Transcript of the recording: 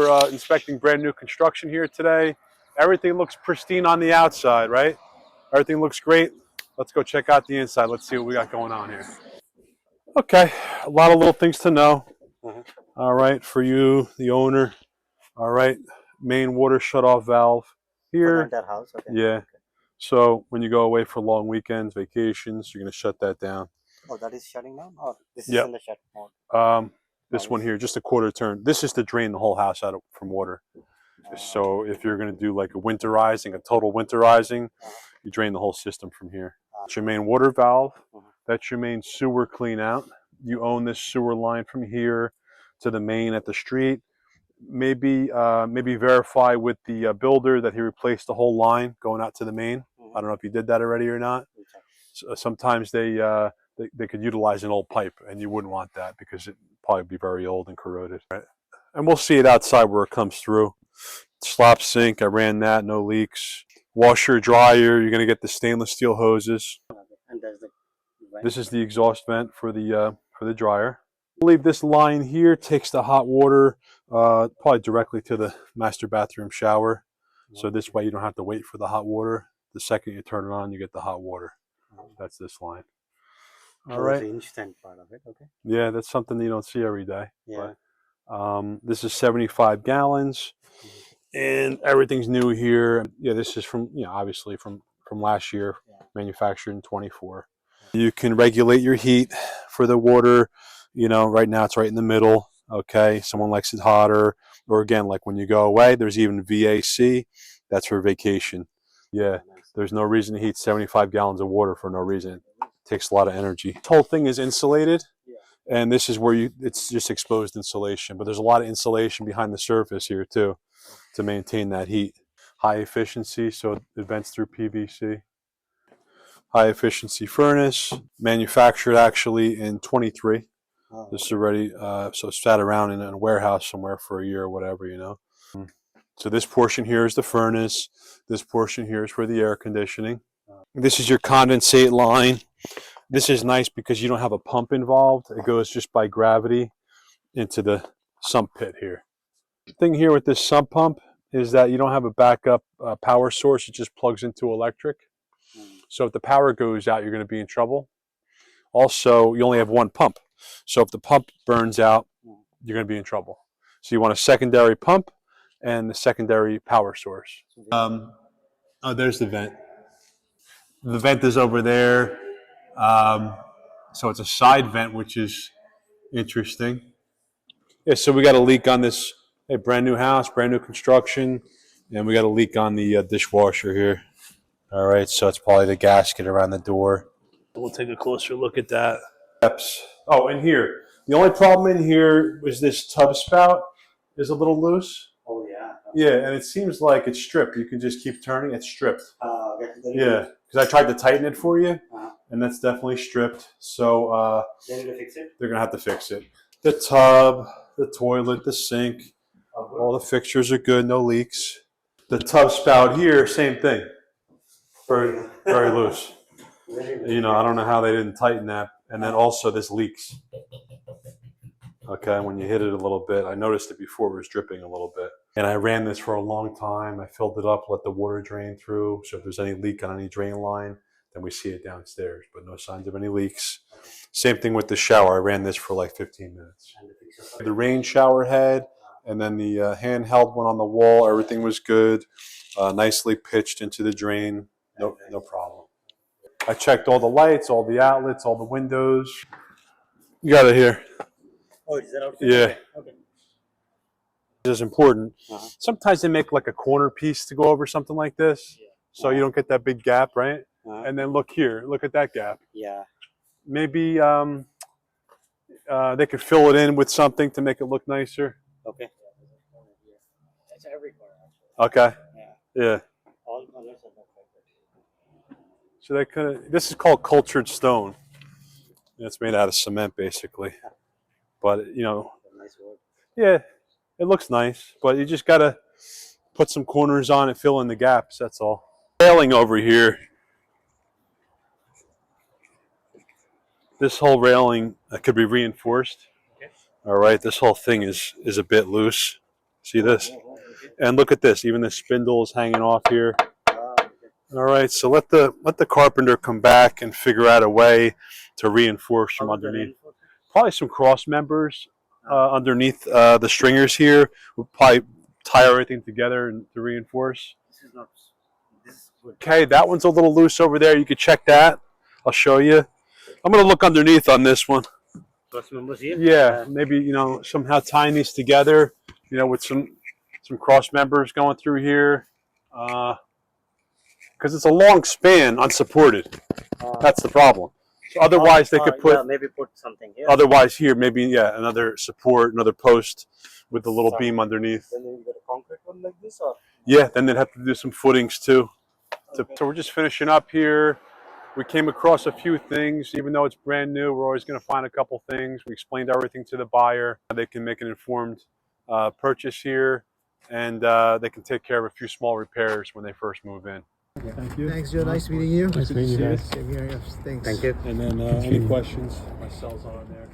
we're inspecting brand new construction here today. Everything looks pristine on the outside, right? Everything looks great. Let's go check out the inside. Let's see what we got going on here. Okay, a lot of little things to know. All right, for you, the owner. All right, main water shutoff valve here. For the entire house, okay. Yeah. So when you go away for long weekends, vacations, you're going to shut that down. Oh, that is shutting down, or this Yep. is in the shut mode? This one here, just a quarter turn. This is to drain the whole house out from water. So if you're going to do like a winterizing, a total winterizing, you drain the whole system from here. That's your main water valve. That's your main sewer clean out. You own this sewer line from here to the main at the street. Maybe verify with the builder that he replaced the whole line going out to the main. I don't know if you did that already or not. So sometimes they could utilize an old pipe, and you wouldn't want that because it'd probably be very old and corroded. Right? And we'll see it outside where it comes through. Slop sink, I ran that, no leaks. Washer, dryer, you're going to get the stainless steel hoses. And there's the vent. This is the exhaust vent for the dryer. I believe this line here takes the hot water probably directly to the master bathroom shower. So this way you don't have to wait for the hot water. The second you turn it on, you get the hot water. That's this line. All right. The instant part of it, okay. Yeah, that's something you don't see every day. Yeah. But, this is 75 gallons, and everything's new here. Yeah, this is from obviously from last year, manufactured in 24. You can regulate your heat for the water. Right now it's right in the middle. Okay, someone likes it hotter, or again, like when you go away, there's even VAC. That's for vacation. Yeah, there's no reason to heat 75 gallons of water for no reason. It takes a lot of energy. This whole thing is insulated, and this is where it's just exposed insulation. But there's a lot of insulation behind the surface here too to maintain that heat. High efficiency, so it vents through PVC. High efficiency furnace, manufactured actually in 23. This is already, so sat around in a warehouse somewhere for a year or whatever, So this portion here is the furnace. This portion here is for the air conditioning. This is your condensate line. This is nice because you don't have a pump involved. It goes just by gravity into the sump pit here. The thing here with this sump pump is that you don't have a backup power source. It just plugs into electric. So if the power goes out, you're going to be in trouble. Also, you only have one pump. So if the pump burns out, you're going to be in trouble. So you want a secondary pump and the secondary power source. Oh, there's the vent. The vent is over there. So it's a side vent, which is interesting. Yeah, so we got a leak on this brand new house, brand new construction, and we got a leak on the dishwasher here. All right, so it's probably the gasket around the door. We'll take a closer look at that. Steps. Oh, in here. The only problem in here was this tub spout is a little loose. Oh, yeah. Yeah, and it seems like it's stripped. You can just keep turning. It's stripped. Okay. Yeah, because I tried to tighten it for you, and that's definitely stripped. So they need to fix it? They're going to have to fix it. The tub, the toilet, the sink, all the fixtures are good, no leaks. The tub spout here, same thing. Very, very loose. I don't know how they didn't tighten that. And then also this leaks. Okay, when you hit it a little bit, I noticed it before, it was dripping a little bit. And I ran this for a long time. I filled it up, let the water drain through. So if there's any leak on any drain line, then we see it downstairs, but no signs of any leaks. Same thing with the shower. I ran this for like 15 minutes. The rain shower head, and then the handheld one on the wall, everything was good. Nicely pitched into the drain. No problem. I checked all the lights, all the outlets, all the windows. You got it here. Oh, is that outside? Yeah. Okay. This is important. Sometimes they make like a corner piece to go over something like this, so you don't get that big gap, right? And then look here. Look at that gap. Yeah. Maybe they could fill it in with something to make it look nicer. Okay. That's every corner. Okay. Yeah. All colors are not like that. So they could. This is called cultured stone. It's made out of cement, basically. But Nice work. yeah, it looks nice. But you just gotta put some corners on it, fill in the gaps. That's all. Railing over here. This whole railing could be reinforced. Okay. All right. This whole thing is a bit loose. See this? Okay. And look at this. Even the spindle is hanging off here. Okay. All right. So let the carpenter come back and figure out a way to reinforce from How about the underneath. reinforcement? Probably some cross members underneath the stringers here. We'll probably tie everything together and to reinforce. This is not. This is good. Okay, that one's a little loose over there. You could check that. I'll show you. I'm gonna look underneath on this one. Cross members here. Yeah, maybe somehow tying these together. With some cross members going through here, because it's a long span unsupported. That's the problem. So otherwise, they could put. Yeah, maybe put something here. Otherwise, here maybe another support, another post with the little beam underneath. Then you get a concrete one like this, or Yeah, then they'd have to do some footings too. Okay. So we're just finishing up here. We came across a few things. Even though it's brand new, we're always going to find a couple things. We explained everything to the buyer. They can make an informed purchase here, and they can take care of a few small repairs when they first move in. Thank you. Thanks, Joe. Nice meeting you. Nice meeting you guys. Same here. Yes, thanks. Thank you. And then any questions? My cell's on there.